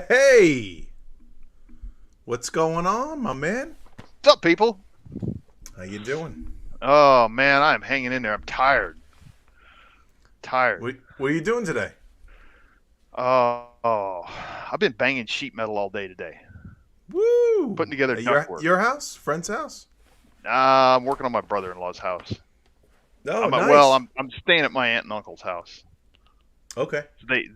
Hey, what's going on, my man? What's up, people? How you doing? Oh man, I'm hanging in there. I'm tired. Tired. What are you doing today? Oh, I've been banging sheet metal all day today, Woo! putting together At ductwork. your house, friend's house? I'm working on my brother-in-law's house. Oh, Well, nice. I'm staying at my aunt and uncle's house. Okay.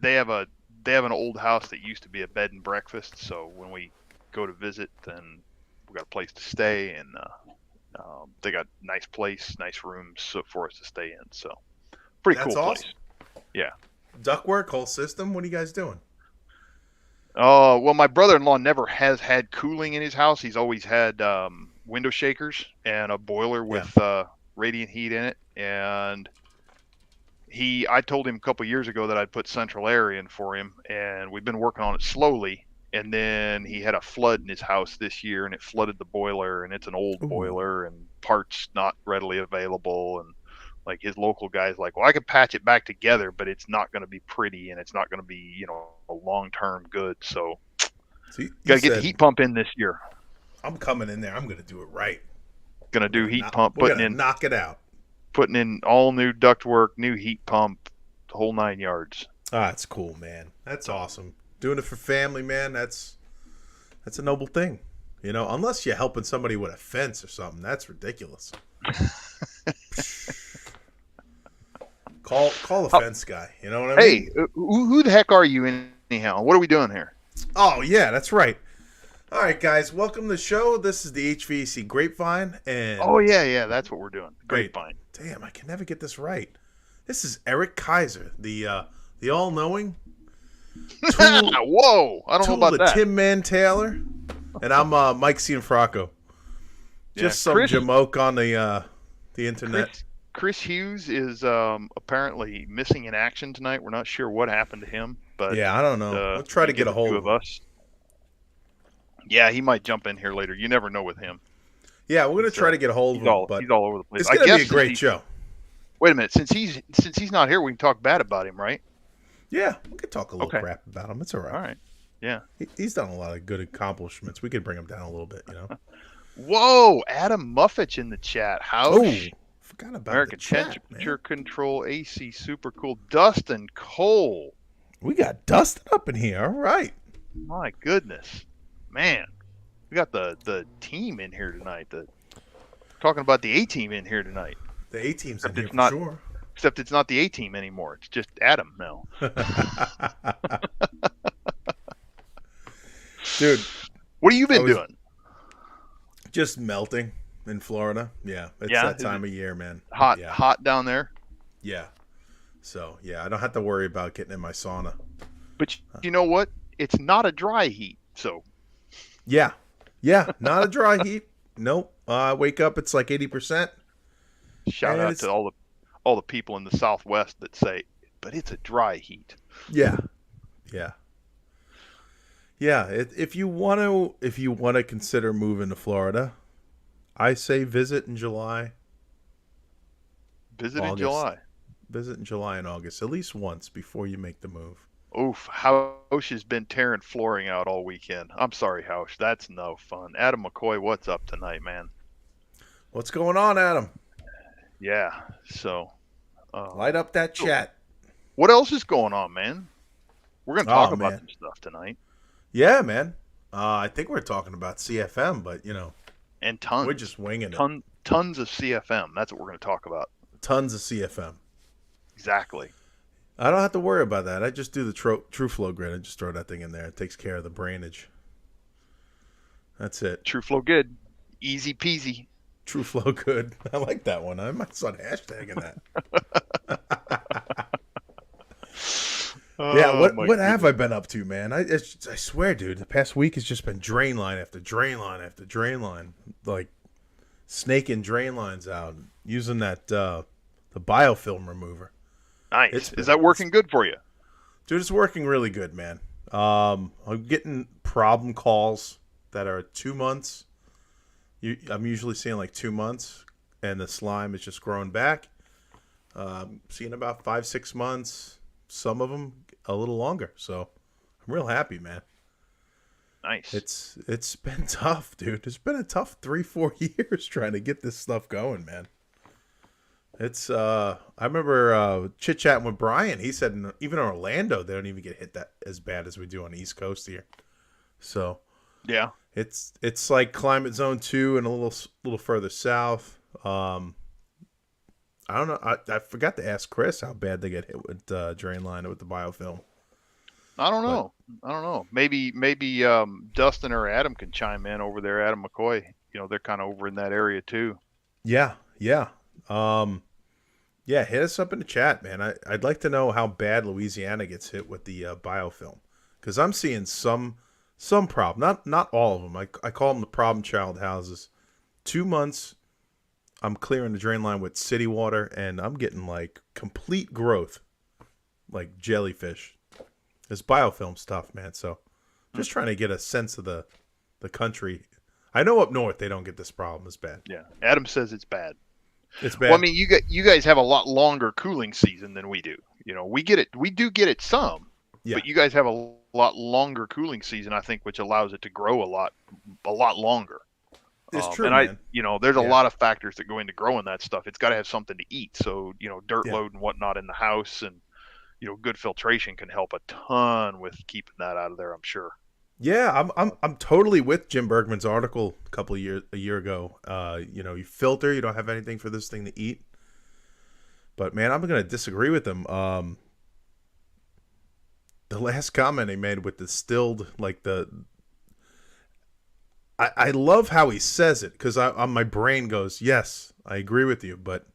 They have an old house that used to be a bed and breakfast. So when we go to visit, then we got a place to stay, and they got nice place, nice rooms for us to stay in. So pretty That's cool place. awesome. Yeah. Ductwork, whole system. What are you guys doing? Oh, well, my brother-in-law never has had cooling in his house. He's always had window shakers and a boiler Yeah. with radiant heat in it. And I told him a couple years ago that I'd put central air in for him, and we've been working on it slowly. And then he had a flood in his house this year, and it flooded the boiler, and it's an old Ooh. boiler, and parts not readily available. And like his local guy's like, well, I could patch it back together, but it's not going to be pretty, and it's not going to be, a long-term good. So got to get the heat pump in this year. I'm coming in there. I'm going to do it right. Going to do heat pump, knock it out. Putting in all new ductwork, new heat pump, the whole 9 yards. Ah, that's cool, man. That's awesome. Doing it for family, man. That's a noble thing. Unless you're helping somebody with a fence or something, that's ridiculous. Call the fence guy. You know what I mean? Hey, who the heck are you anyhow? What are we doing here? Oh, yeah, that's right. All right, guys, welcome to the show. This is the HVAC Grapevine. And oh, yeah, that's what we're doing. Grapevine. Damn, I can never get this right. This is Eric Kaiser, the all-knowing tool. Whoa, I don't know about that. Tim Man Taylor. And I'm Mike Cianfrocco. Just some jamoke on the internet. Chris Hughes is apparently missing in action tonight. We're not sure what happened to him, but yeah, I don't know. Let's try to get a hold of us. Yeah, he might jump in here later. You never know with him. Yeah, we're gonna try to get a hold of him. But he's all over the place. It's gonna be a great show. Wait a minute, since he's not here, we can talk bad about him, right? Yeah, we could talk a little crap about him. It's all right. All right. Yeah. He's done a lot of good accomplishments. We could bring him down a little bit, Whoa, Adam Muffich in the chat. Forgot about American the chat, Temperature Control AC, super cool. Dustin Cole. We got Dustin up in here. All right. My goodness, man, we got the team in here tonight. Talking about the A team in here tonight. The A team's in here for sure. Except it's not the A team anymore. It's just Adam now. Dude, what have you been doing? Just melting in Florida. Yeah, it's that time of year, man. Hot down there. Yeah. So I don't have to worry about getting in my sauna. But you know what? It's not a dry heat. So. Yeah, not a dry heat. Nope. I wake up, it's like 80%. Shout out to all the people in the Southwest that say, but it's a dry heat. Yeah. If you want to consider moving to Florida, I say visit in July. Visit in July and August, at least once before you make the move. Oof, Hausch has been tearing flooring out all weekend. I'm sorry, Hausch. That's no fun. Adam McCoy, what's up tonight, man? What's going on, Adam? Yeah, so. Light up that chat. What else is going on, man? We're going to talk about some stuff tonight. Yeah, man. I think we're talking about CFM, but, And tons. We're just winging it. Tons of CFM. That's what we're going to talk about. Tons of CFM. Exactly. I don't have to worry about that. I just do the True Flow grid. I just throw that thing in there. It takes care of the brainage. That's it. True Flow good. Easy peasy. True Flow good. I like that one. I might start hashtagging that. Yeah, Oh what my what have goodness. I been up to, man? I swear, dude, the past week has just been drain line after drain line after drain line, like snaking drain lines out using that the biofilm remover. It's Nice. Is been that it's working good for you? dude, it's working really good, man. I'm getting problem calls that are 2 months. I'm usually seeing like 2 months, and the slime is just growing back. Seeing about 5 6 months. Some of them a little longer. So I'm real happy, man. Nice. It's been tough, dude. It's been a tough 3 4 years trying to get this stuff going, man. It's I remember chit chatting with Brian. He said even in Orlando they don't even get hit that as bad as we do on the East Coast here. So Yeah. it's like climate zone 2 and a little further south. I don't know. I forgot to ask Chris how bad they get hit with drain line with the biofilm. I don't But know. I don't know. Maybe Dustin or Adam can chime in over there. Adam McCoy. They're kind of over in that area too. yeah, yeah, yeah. Hit us up in the chat, man. I'd like to know how bad Louisiana gets hit with the biofilm, because I'm seeing some problem. Not all of them. I call them the problem child houses. 2 months, I'm clearing the drain line with city water, and I'm getting like complete growth, like jellyfish. It's biofilm stuff, man. So just trying to get a sense of the country. I know up north they don't get this problem as bad. Yeah. Adam says it's bad. It's Well, I bad. mean, you guys have a lot longer cooling season than we do. We get it. We do get it some, Yeah, but you guys have a lot longer cooling season, I think, which allows it to grow a lot longer. it's true, And man. there's a Yeah, lot of factors that go into growing that stuff. It's got to have something to eat. So, dirt yeah, load and whatnot in the house and, good filtration can help a ton with keeping that out of there, I'm sure. yeah. I'm totally with Jim Bergman's article a year ago. You filter. You don't have anything for this thing to eat. But man, I'm gonna disagree with him. The last comment he made with the distilled, like I love how he says it, because my brain goes, yes, I agree with you, but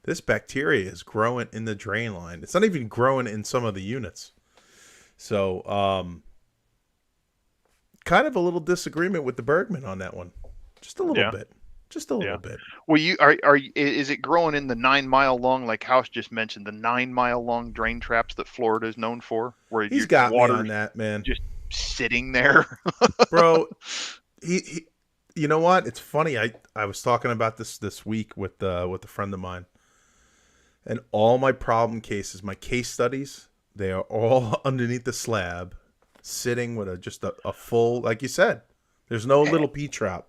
this bacteria is growing in the drain line. It's not even growing in some of the units. So, kind of a little disagreement with the Bergman on that one. Just a little Yeah. bit. Just a little Yeah. bit. Well, is it growing in the 9 mile long, like House just mentioned, the 9 mile long drain traps that Florida is known for, where He's your got me on water's that, man. just sitting there? Bro, he you know what? It's funny. I was talking about this week with a friend of mine. And all my problem cases, my case studies, they are all underneath the slab, sitting with just a full, like you said. There's no little P trap,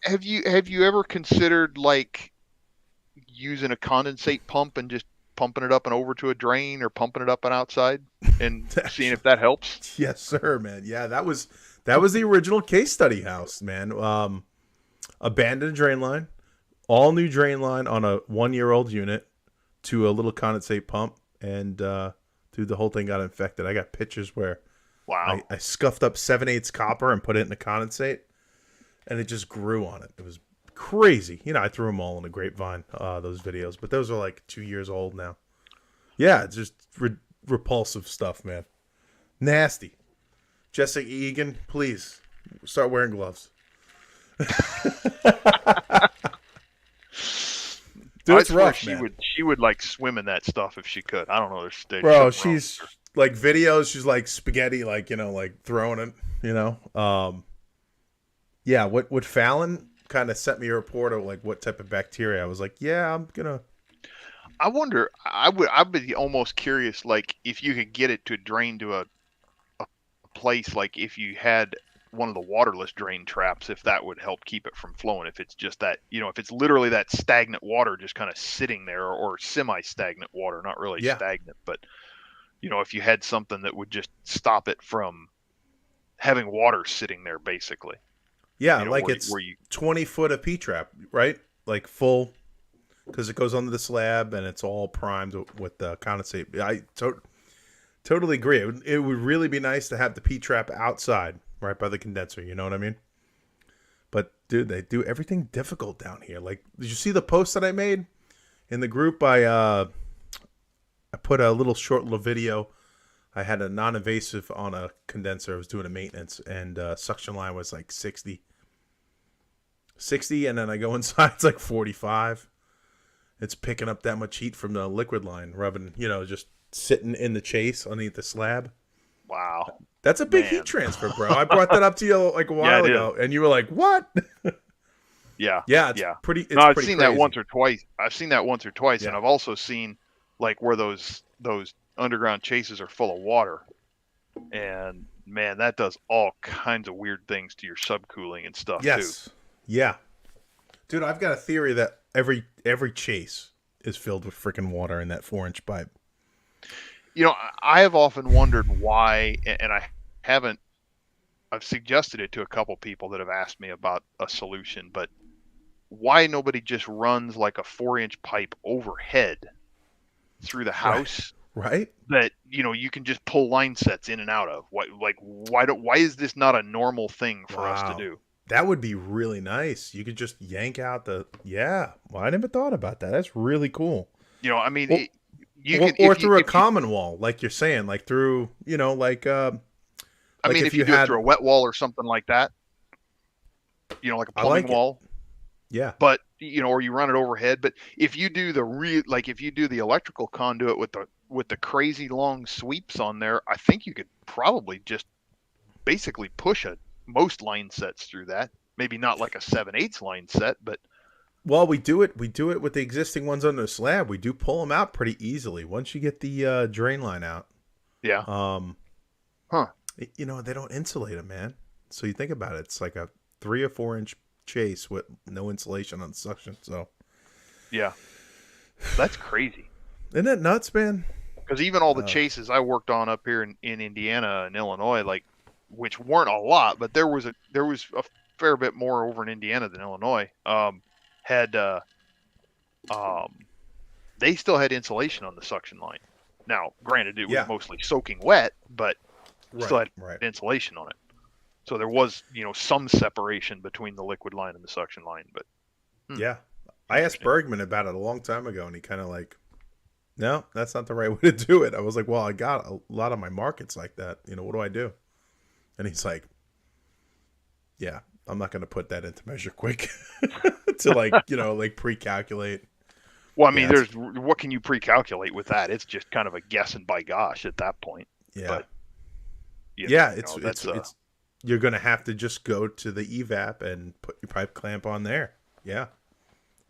Have you ever considered like using a condensate pump and just pumping it up and over to a drain, or pumping it up and outside and seeing if that helps? Yes, sir, man. Yeah, that was the original case study house, man. Abandoned drain line, all new drain line on a 1 year old unit to a little condensate pump, and dude, the whole thing got infected. I got pictures where Wow. I scuffed up 7/8 copper and put it in the condensate, and it just grew on it. It was crazy. I threw them all in the grapevine, those videos, but those are like 2 years old now. Yeah, it's just repulsive stuff, man. Nasty. Jessica Egan, please start wearing gloves. Dude, I it's swear rough, man. she would like swim in that stuff if she could. I don't know. There's Bro, something wrong with she's her. like videos. She's like spaghetti, like throwing it. Yeah. What Fallon kind of sent me a report of like what type of bacteria. I was like, yeah, I'm gonna. I wonder. I'd be almost curious, like if you could get it to drain to a place, like if you had one of the waterless drain traps, if that would help keep it from flowing. If it's just that, if it's literally that stagnant water just kind of sitting there, or semi-stagnant water, not really Yeah, stagnant, but if you had something that would just stop it from having water sitting there, basically, yeah. Like it's where you 20 foot of P trap, right? Like full, because it goes under the slab and it's all primed with condensate. I totally agree. It would really be nice to have the P trap outside, right by the condenser. You know what I mean? But dude, they do everything difficult down here. Like, did you see the post that I made in the group? I put a short little video I had a non-invasive on a condenser. I was doing a maintenance, and suction line was like 60, and then I go inside, it's like 45. It's picking up that much heat from the liquid line, rubbing, just sitting in the chase underneath the slab. Wow, That's a big heat man. transfer, bro. I brought that up to you like a Yeah, while it is. ago, and you were like, "What?" Yeah, Yeah, it's yeah. pretty. No, It's I've pretty seen that crazy. once or twice. I've seen that once or twice, and Yeah. I've also seen like where those underground chases are full of water, and man, that does all kinds of weird things to your subcooling and stuff too. Yes. Yeah, dude. I've got a theory that every chase is filled with freaking water in that 4-inch pipe. I have often wondered why, and I haven't. I've suggested it to a couple people that have asked me about a solution, but why nobody just runs like a 4-inch pipe overhead through the Right. house Right. that you can just pull line sets in and out of. Why is this not a normal thing for us to Wow. do? That would be really nice. You could just yank out the. Yeah. Well, I never thought about that. That's really cool. I mean, Well, you can or if you through a if you common wall, like you're saying, like through, I like mean if if you you do it had. through a wet wall or something like that, like a I plumbing like it. wall, Yeah. but or you run it overhead. But if you do if you do the electrical conduit with the crazy long sweeps on there, I think you could probably just basically push most line sets through that. Maybe not like a 7/8 line set, but Well, we do it. We do it with the existing ones under the slab. We do pull them out pretty easily once you get the drain line out. yeah, Um, huh, they don't insulate them, man. So you think about it, it's like a 3 or 4 inch chase with no insulation on the suction. So yeah, that's crazy. isn't that nuts, man? Because even all the Uh, chases I worked on up here in Indiana and Illinois, like which weren't a lot, but there was a fair bit more over in Indiana than Illinois. Had um, they still had insulation on the suction line. Now, granted, it was yeah. mostly soaking wet, but still Right. had Right. insulation on it. So there was, some separation between the liquid line and the suction line. But Yeah. I asked interesting. Bergman about it a long time ago, and he kind of like, no, that's not the right way to do it. I was like, well, I got a lot of my markets like that. What do I do? And he's like, yeah, I'm not going to put that into Measure Quick to like pre-calculate. Well, I mean, Yeah, it's what can you pre-calculate with that? It's just kind of a guess and by gosh at that point. yeah, But yeah. It's that's you're going to have to just go to the evap and put your pipe clamp on there. Yeah,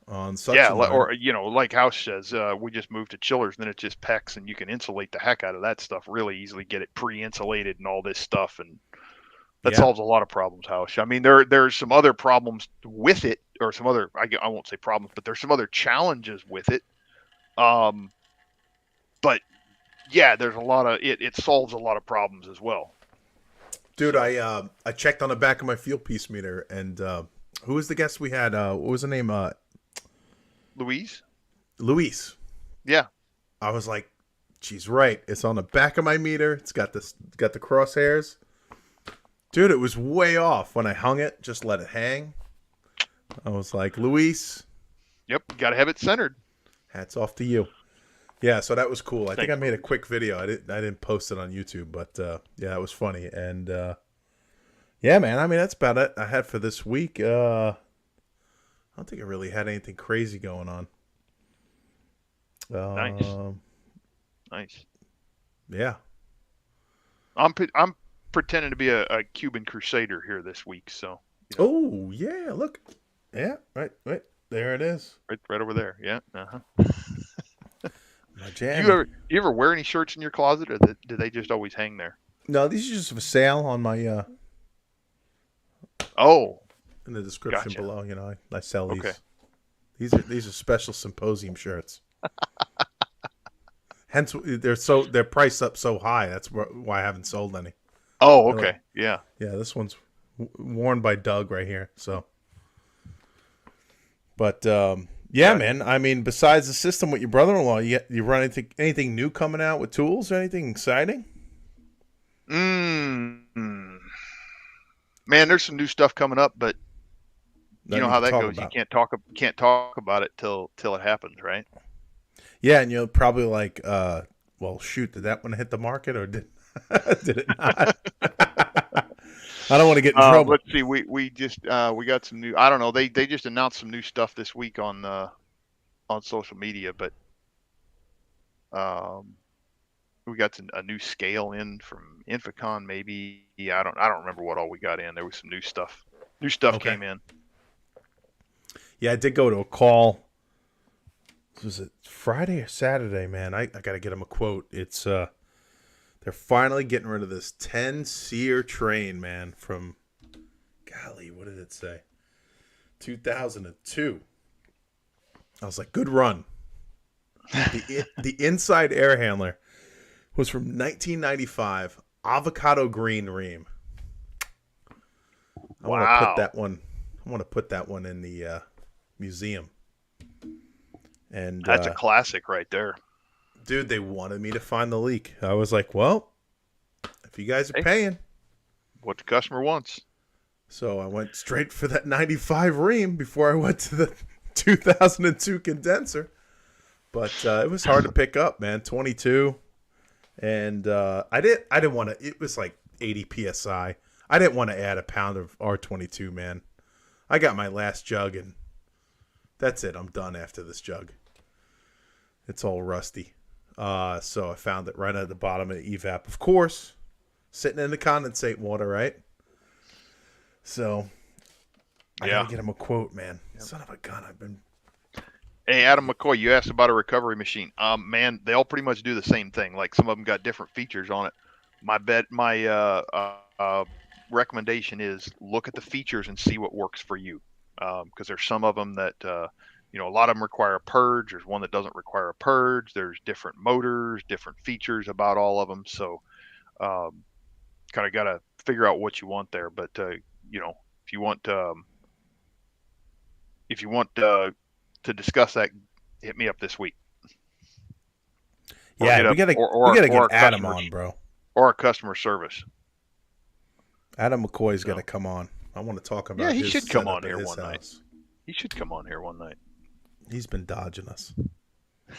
on yeah, suction line. or like House says, we just moved to chillers, and then it just pecks, and you can insulate the heck out of that stuff really easily, get it pre-insulated and all this stuff, and that Yeah, solves a lot of problems, House. I mean, there's some other problems with it, or some other I won't say problems, but there's some other challenges with it. Um, but yeah, there's a lot of it. It solves a lot of problems as well. dude. So I checked on the back of my field piece meter, and who was the guest we had? What was the name? Louise, Luis. yeah, I was like, she's right. It's on the back of my meter. It's got the crosshairs. Dude, it was way off when I hung it. Just let it hang. I was like, Luis, yep, got to have it centered. hats off to you. Yeah, so that was cool. I think Thanks, I made a Louise. quick video. I didn't post it on YouTube, but yeah, it was funny. And yeah, man. I mean, that's about it I had for this week. I don't think I really had anything crazy going on. Nice, Um, nice. yeah. I'm pretending to be a Cuban crusader here this week, so Oh yeah, look. Yeah, right. There it is. right over there. Yeah. Uh-huh. My Do jammy. you ever wear any shirts in your closet, or do they just always hang there? No, these are just for sale on my Oh, in the description gotcha. below. I sell Okay. these. These are special symposium shirts. Hence, they're priced up so high. That's why I haven't sold any. Oh, They're like, okay. Yeah. yeah, this one's worn by Doug right here. So, but yeah, Gotcha. man. I mean, besides the system with your brother-in-law, you run anything new coming out with tools or anything exciting? Mm. Man, there's some new stuff coming up, but you Nothing know you how can that talk goes. You about. can't talk about it till it happens, right? Yeah, and you'll probably like Well, shoot, did that one hit the market or did did it not? I don't want to get in trouble. Let's see. We just we got some new. I don't know. They just announced some new stuff this week on social media, but um, we got a new scale in from Inficon. Maybe I don't remember what all we got in. There was some new stuff. New stuff Okay. came in. Yeah, I did go to a call. Was it Friday or Saturday, man? I got to get them a quote. It's they're finally getting rid of this 10-seer train, man, from golly, what did it say? 2002. I was like, good run. The inside air handler was from 1995, avocado green ream. I want to put that one. I want to put that one in the museum. And That's a classic right there. Dude, they wanted me to find the leak. I was like, well, if you guys are paying. What the customer wants. So I went straight for that 95 ream before I went to the 2002 condenser. But it was hard to pick up, man. 22. And I didn't want to. It was like 80 PSI. I didn't want to add a pound of R22, man. I got my last jug, and that's it. I'm done after this jug. It's all rusty. So I found it right at the bottom of the evap. Of course, sitting in the condensate water, right? So I gotta get him a quote, man. Yep. Son of a gun, I've been. Hey, Adam McCoy, you asked about a recovery machine. Man, they all pretty much do the same thing. Like some of them got different features on it. My recommendation is look at the features and see what works for you. Because there's some of them that a lot of them require a purge. There's one that doesn't require a purge. There's different motors, different features about all of them. So, kind of got to figure out what you want there. But if you want to discuss that, hit me up this week. Yeah, we gotta get Adam on, bro. Or a customer service. Adam McCoy's got to come on. I want to talk about. Yeah, he his should come on here his one house. night. He should come on here one night. He's been dodging us.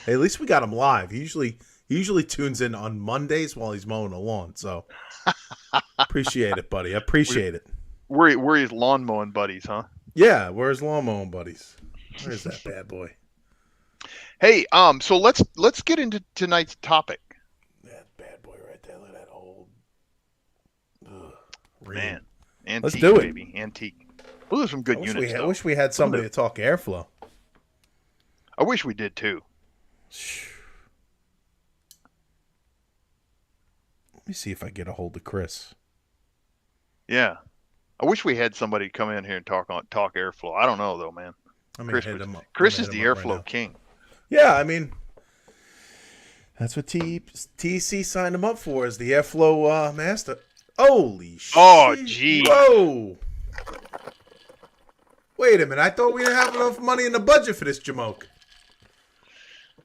Hey, at least we got him live. He usually tunes in on Mondays while he's mowing the lawn. So appreciate it, buddy. I appreciate it. We're his lawn mowing buddies, huh? Yeah, we're his lawn mowing buddies. Where's that bad boy? Hey, so let's get into tonight's topic. That bad boy right there. Look at that old man. Antique, let's do it, baby. Antique. Well, there's some good units. I wish we had somebody to talk airflow. I wish we did too. Let me see if I get a hold of Chris. Yeah, I wish we had somebody come in here and talk airflow. I don't know though, man. Chris is the airflow king. Yeah, I mean, that's what TC signed him up for, is the airflow master. Holy shit! Oh, gee! Whoa! Wait a minute! I thought we didn't have enough money in the budget for this jamoke.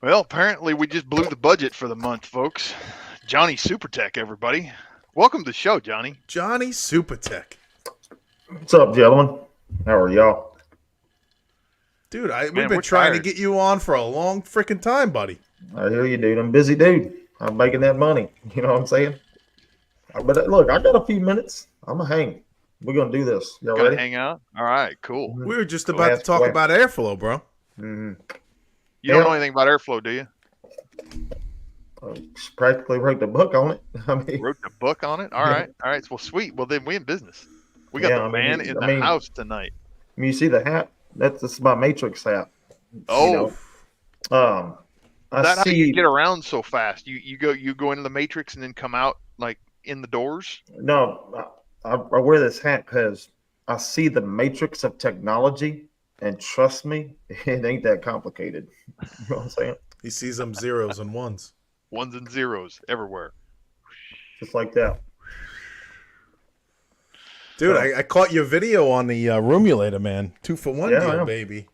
Well, apparently we just blew the budget for the month, folks. Johnny Supertech, everybody. Welcome to the show, Johnny. Johnny Supertech. What's up, gentlemen? How are y'all? Dude, we've been trying to get you on for a long freaking time, buddy. I hear you, dude. I'm a busy dude. I'm making that money. You know what I'm saying? But look, I got a few minutes. I'm going to hang. We're going to do this. Y'all ready? Hang out? All right, cool. We were just about to talk about airflow, bro. Mm-hmm. You don't know anything about airflow, do you? Practically wrote the book on it. Wrote the book on it? All right. All right. Well, sweet. Well, then we in business. We got the man in the house tonight. You see the hat? That's my Matrix hat. Oh. How you get around so fast? You go into the Matrix and then come out like in the doors? No, I wear this hat because I see the matrix of technology, and trust me, it ain't that complicated. You know what I'm saying? He sees them zeros and ones. Ones and zeros everywhere. Just like that. Dude, I caught your video on the Roomulator, man. 2-for-1 deal, baby.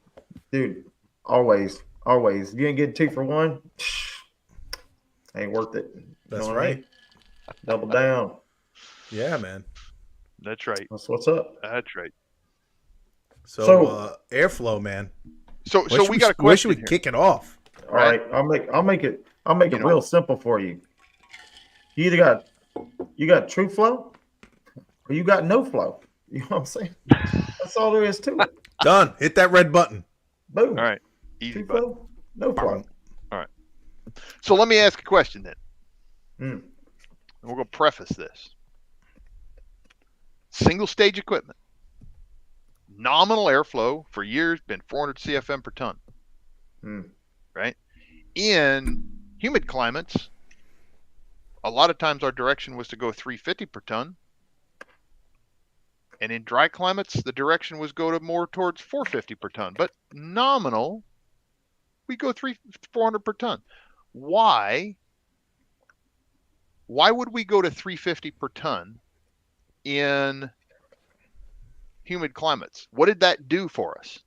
Dude, always. If you ain't getting 2 for 1, ain't worth it. That's right. I mean? Double down. Yeah, man. That's right. That's what's up. That's right. So airflow, man. So we got a question. Where should we kick it off? All right. I'll I'll make it know, real simple for you. You either got true flow or you got no flow. You know what I'm saying? That's all there is to it. Done. Hit that red button. Boom. all right, easy True button. flow, no flow. All right. So let me ask a question then. Mm. We're going to preface this. Single stage equipment. Nominal airflow for years been 400 CFM per ton. Mm. Right? In humid climates, a lot of times our direction was to go 350 per ton. And in dry climates, the direction was go to more towards 450 per ton. But nominal, we go 400 per ton. Why would we go to 350 per ton in humid climates? What did that do for us?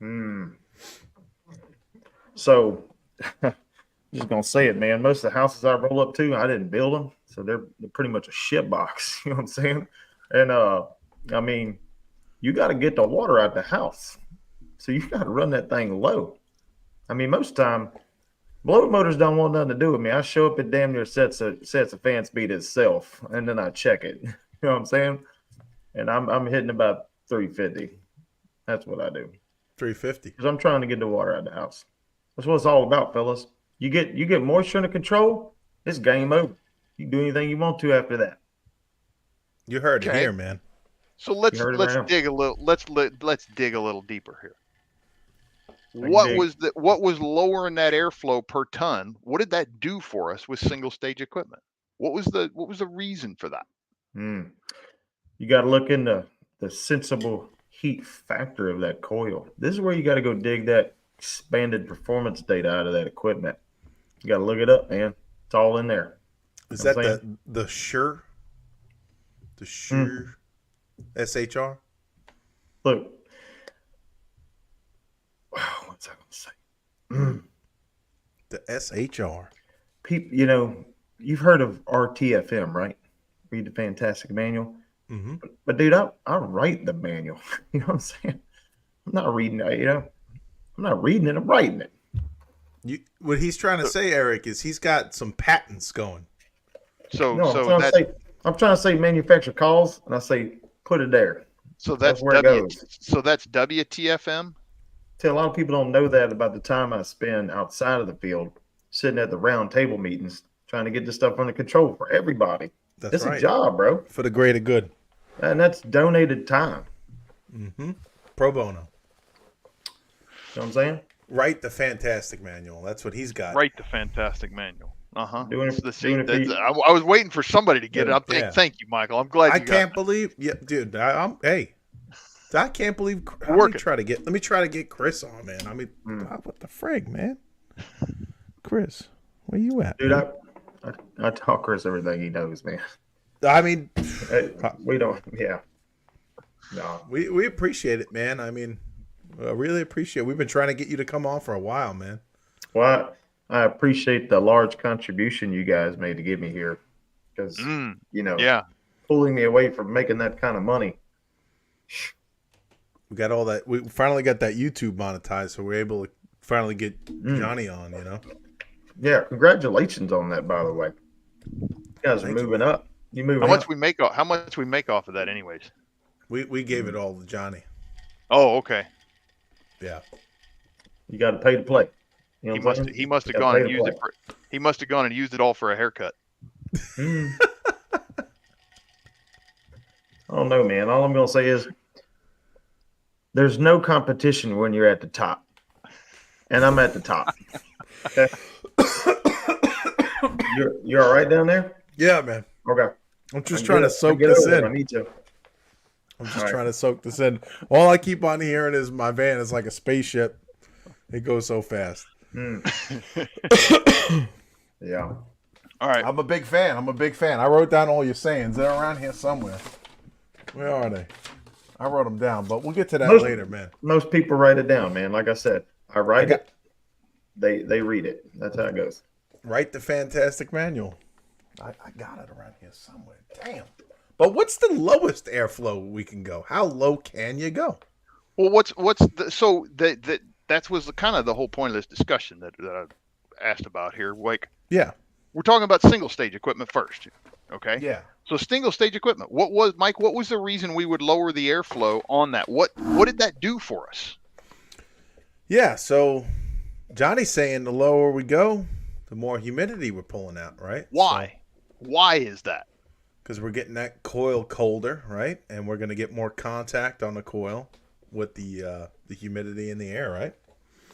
Mm. So, I'm just gonna say it, man. Most of the houses I roll up to, I didn't build them, so they're pretty much a shit box. You know what I'm saying? And I mean, you got to get the water out the house, so you got to run that thing low. I mean, most time, blower motors don't want nothing to do with me. I show up at damn near sets of fan speed itself, and then I check it. You know what I'm saying? And I'm hitting about 350. That's what I do 350. because I'm trying to get the water out of the house. That's what it's all about, fellas. You get moisture under control, it's game over. You can do anything you want to after that. You heard it Okay. here, man. So let's You heard it right now. dig a little. Let's dig a little deeper here. can What dig. was lowering that airflow per ton? What did that do for us with single stage equipment? What was the reason for that? Mm. You got to look into the sensible heat factor of that coil. This is where you got to go dig that expanded performance data out of that equipment. You got to look it up, man. It's all in there. Is You know that what I'm the Shure? The Shure SHR? Look, what's I gonna say? Mm. The SHR. People, you've heard of RTFM, right? Read the Fantastic Manual. Mm-hmm. But dude, I write the manual. You know what I'm saying? I'm not reading it. I'm not reading it. I'm writing it. What he's trying to say, Eric, is he's got some patents going. No, I'm trying to say manufacturer calls, and I say put it there. So that's where it goes. So that's WTFM. See, a lot of people don't know that about the time I spend outside of the field, sitting at the round table meetings, trying to get this stuff under control for everybody. That's right. It's a job, bro. For the greater good. And that's donated time. Mm-hmm. Pro bono. You know what I'm saying? Write the Fantastic Manual. That's what he's got. Write the Fantastic Manual. Uh-huh. Doing it I was waiting for somebody to get it. I'm thinking, thank you, Michael. I'm glad I can't believe, dude. I can't believe. Let me try to get Chris on, man. I mean, what the frig, man? Chris, where you at, dude? I tell Chris everything he knows, man. I mean, we don't. Yeah. No. We appreciate it, man. I mean, I really appreciate it. We've been trying to get you to come on for a while, man. Well, I appreciate the large contribution you guys made to get me here, because pulling me away from making that kind of money. We got all that. We finally got that YouTube monetized, so we're able to finally get Johnny on. Yeah, congratulations on that, by the way. You guys are moving up. You moving? How much we make off of that, anyways? We gave it all to Johnny. Oh, okay. Yeah. You got to pay to play. You know he must have gone and used it. He must have gone and used it all for a haircut. I don't know, man. All I'm gonna say is there's no competition when you're at the top, and I'm at the top. Okay. You're all right down there? Yeah, man. Okay. I'm just trying to soak this in. I need to. I'm just trying to soak this in. All I keep on hearing is my van is like a spaceship. It goes so fast. Yeah. All right. I'm a big fan. I wrote down all your sayings. They're around here somewhere. Where are they? I wrote them down, but we'll get to that later, man. Most people write it down, man. Like I said, I write it. They read it. That's how it goes. Write the Fantastic Manual. I got it around here somewhere. Damn. But what's the lowest airflow we can go? How low can you go? Well, that was kind of the whole point of this discussion that I asked about here. Like, Yeah. we're talking about single stage equipment first. Okay. Yeah. So single stage equipment. What was the reason we would lower the airflow on that? What did that do for us? Yeah. So Johnny's saying the lower we go, the more humidity we're pulling out, right? Why? Why is that? Because we're getting that coil colder, right? And we're going to get more contact on the coil with the humidity in the air, right?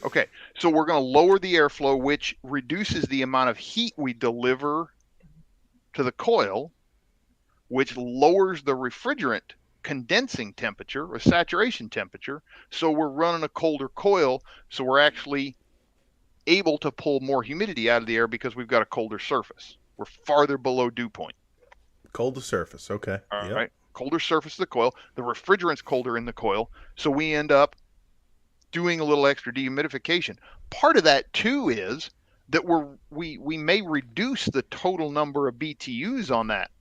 Okay, so we're going to lower the airflow, which reduces the amount of heat we deliver to the coil, which lowers the refrigerant condensing temperature or saturation temperature. So we're running a colder coil, so we're actually able to pull more humidity out of the air because we've got a colder surface. We're farther below dew point. Colder surface, okay. All right, colder surface of the coil. The refrigerant's colder in the coil, so we end up doing a little extra dehumidification. Part of that too is that we may reduce the total number of BTUs on that.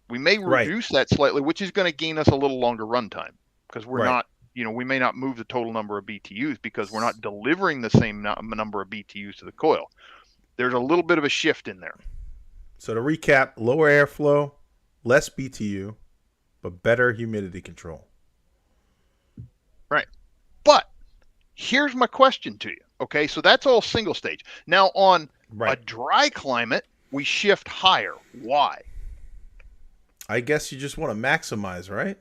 We may reduce that slightly, which is going to gain us a little longer runtime because we're not, we may not move the total number of BTUs because we're not delivering the same number of BTUs to the coil. There's a little bit of a shift in there. So to recap, lower airflow, less BTU, but better humidity control. Right. But here's my question to you. Okay, so that's all single stage. Now on a dry climate, we shift higher. Why? I guess you just want to maximize, right?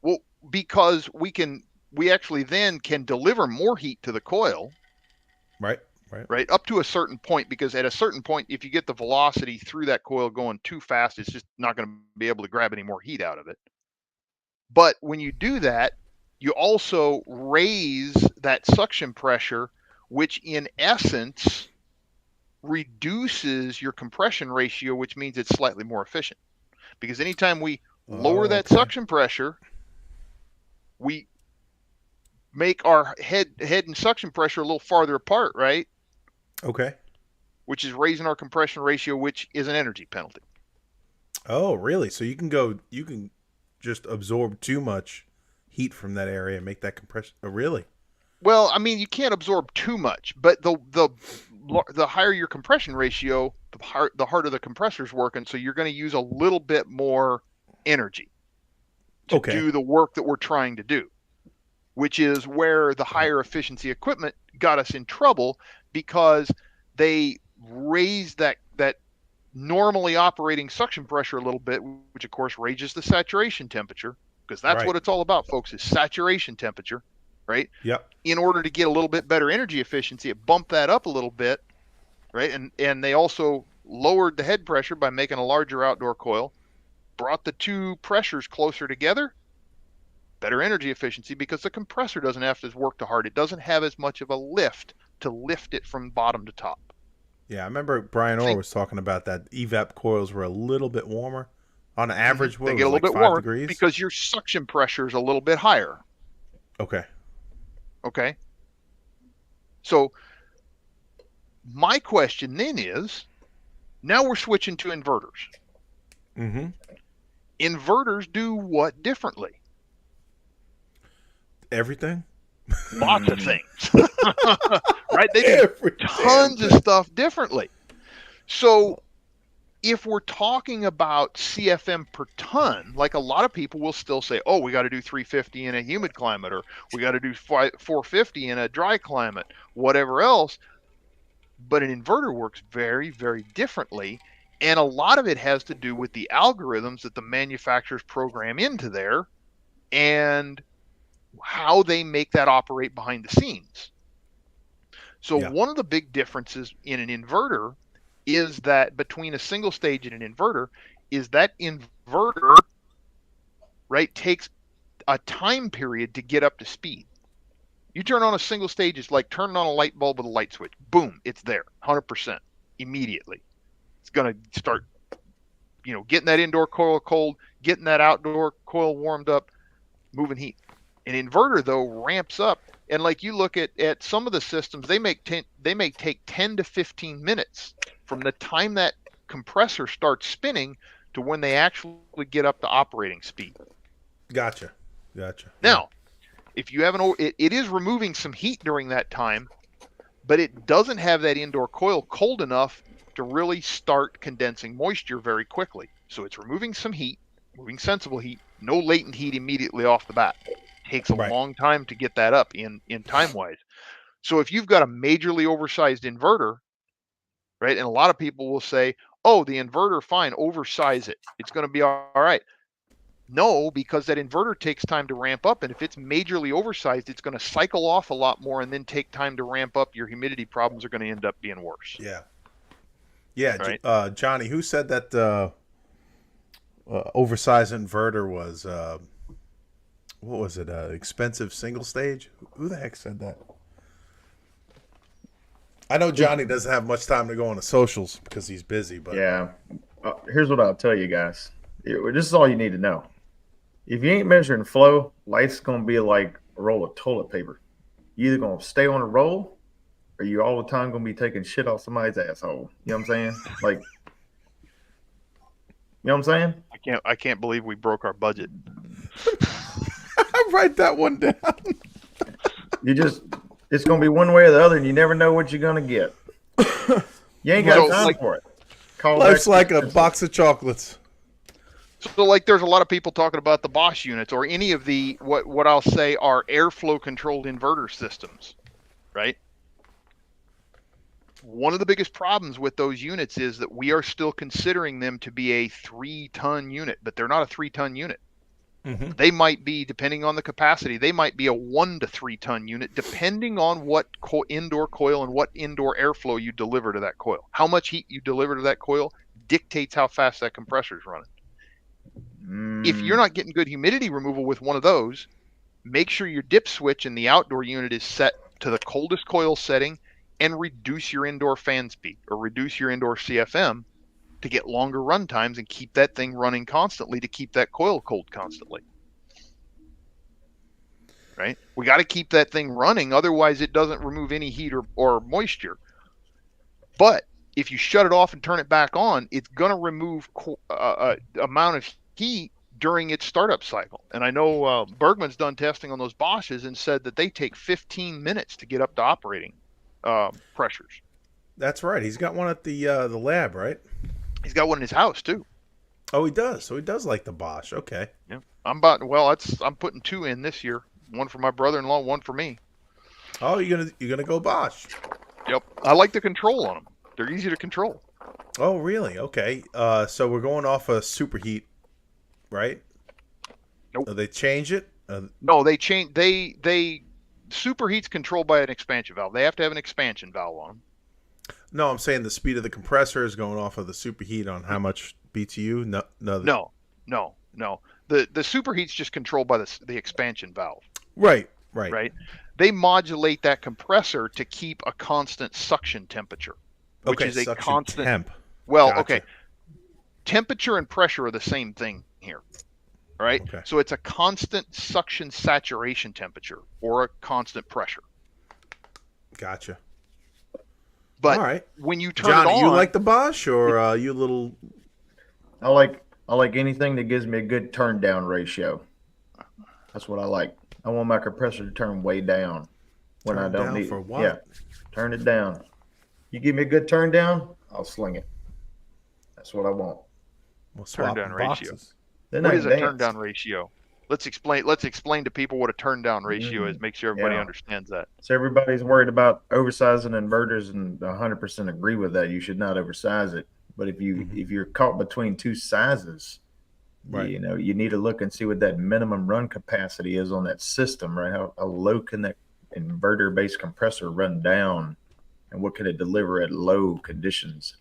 Well, because we actually then can deliver more heat to the coil. Right. Up to a certain point, because at a certain point, if you get the velocity through that coil going too fast, it's just not going to be able to grab any more heat out of it. But when you do that, you also raise that suction pressure, which in essence reduces your compression ratio, which means it's slightly more efficient. Because anytime we lower that suction pressure, we make our head and suction pressure a little farther apart, right? Okay. Which is raising our compression ratio, which is an energy penalty. Oh, really? So you can just absorb too much heat from that area and make that compression. Oh, really? Well, I mean, you can't absorb too much, but the higher your compression ratio, the harder the compressor's working. So you're going to use a little bit more energy to do the work that we're trying to do, which is where the higher efficiency equipment got us in trouble, because they raised that normally operating suction pressure a little bit, which of course raises the saturation temperature, because that's what it's all about, folks, is saturation temperature, right? Yep. In order to get a little bit better energy efficiency, it bumped that up a little bit, right? And they also lowered the head pressure by making a larger outdoor coil, brought the two pressures closer together, better energy efficiency, because the compressor doesn't have to work too hard. It doesn't have as much of a lift to lift it from bottom to top. Yeah, I remember Brian Orr was talking about that. EVAP coils were a little bit warmer. On average, they get a little bit warmer because your suction pressure is a little bit higher. Okay. So my question then is, now we're switching to inverters. Mm-hmm. Inverters do what differently? Everything. Lots of things. Right? They do tons of stuff differently. So if we're talking about CFM per ton, like a lot of people will still say, oh, we got to do 350 in a humid climate, or we got to do 450 in a dry climate, whatever else. But an inverter works very, very differently. And a lot of it has to do with the algorithms that the manufacturers program into there and how they make that operate behind the scenes. So one of the big differences in an inverter is that between a single stage and an inverter is that inverter, right, takes a time period to get up to speed. You turn on a single stage, it's like turning on a light bulb with a light switch. Boom, it's there, 100%, immediately. It's going to start, getting that indoor coil cold, getting that outdoor coil warmed up, moving heat. An inverter, though, ramps up. And like you look at some of the systems, they may take 10 to 15 minutes from the time that compressor starts spinning to when they actually get up to operating speed. Gotcha. Now, if you have it is removing some heat during that time, but it doesn't have that indoor coil cold enough to really start condensing moisture very quickly. So it's removing some heat, moving sensible heat, no latent heat immediately off the bat. Takes a Right. long time to get that up in time wise. So if you've got a majorly oversized inverter, right, and a lot of people will say, oh, the inverter, fine, oversize it. It's going to be all right. No, because that inverter takes time to ramp up. And if it's majorly oversized, it's going to cycle off a lot more and then take time to ramp up. Your humidity problems are going to end up being worse. Yeah. Yeah. Right? Johnny, who said that oversized inverter was, what was it, expensive single stage? Who the heck said that? I know Johnny doesn't have much time to go on the socials because he's busy, but Yeah. Here's what I'll tell you guys. This is all you need to know. If you ain't measuring flow, life's gonna be like a roll of toilet paper. You either gonna stay on a roll, or you all the time gonna be taking shit off somebody's asshole. You know what I'm saying? Like, you know what I'm saying? I can't believe we broke our budget. write that one down. It's gonna be one way or the other, and you never know what you're gonna get. You ain't got time for it. Life's like a box of chocolates. So like there's a lot of people talking about the Bosch units or any of the what I'll say are airflow controlled inverter systems, right? One of the biggest problems with those units is that we are still considering them to be a 3-ton unit, but they're not a 3-ton unit. Mm-hmm. They might be, depending on the capacity, they might be a 1 to 3-ton unit, depending on what indoor coil and what indoor airflow you deliver to that coil. How much heat you deliver to that coil dictates how fast that compressor is running. If you're not getting good humidity removal with one of those, make sure your dip switch in the outdoor unit is set to the coldest coil setting and reduce your indoor fan speed or reduce your indoor CFM to get longer run times and keep that thing running constantly to keep that coil cold constantly. Right? We got to keep that thing running. Otherwise, it doesn't remove any heat or moisture. But if you shut it off and turn it back on, it's going to remove amount of heat during its startup cycle. And I know Bergman's done testing on those Bosches and said that they take 15 minutes to get up to operating pressures. That's right. He's got one at the lab, right? He's got one in his house too. Oh, he does. So he does like the Bosch. Okay. Yeah. I'm putting 2 in this year. One for my brother-in-law, one for me. Oh, you're gonna go Bosch. Yep. I like the control on them. They're easy to control. Oh, really? Okay. So we're going off a superheat, right? Nope. They change it? No, they change. They superheat's controlled by an expansion valve. They have to have an expansion valve on them. No, I'm saying the speed of the compressor is going off of the superheat on how much BTU. No. The superheat's just controlled by the expansion valve. Right. They modulate that compressor to keep a constant suction temperature, which is a constant temp. Well, Gotcha. okay. Temperature and pressure are the same thing here. Right? Okay. So it's a constant suction saturation temperature or a constant pressure. Gotcha. But all right. When you turn Johnny, it on, you like the Bosch or you little? I like anything that gives me a good turn down ratio. That's what I like. I want my compressor to turn way down when I don't need. For what? Yeah, turn it down. You give me a good turn down, I'll sling it. That's what I want. We'll swap turn down boxes. ratio. What is a turn down ratio? Let's explain to people what a turn down ratio is. Make sure everybody understands that. So everybody's worried about oversizing inverters, and 100% agree with that. You should not oversize it. But if you're caught between two sizes, right, you need to look and see what that minimum run capacity is on that system, right? How low can that inverter-based compressor run down, and what can it deliver at low conditions?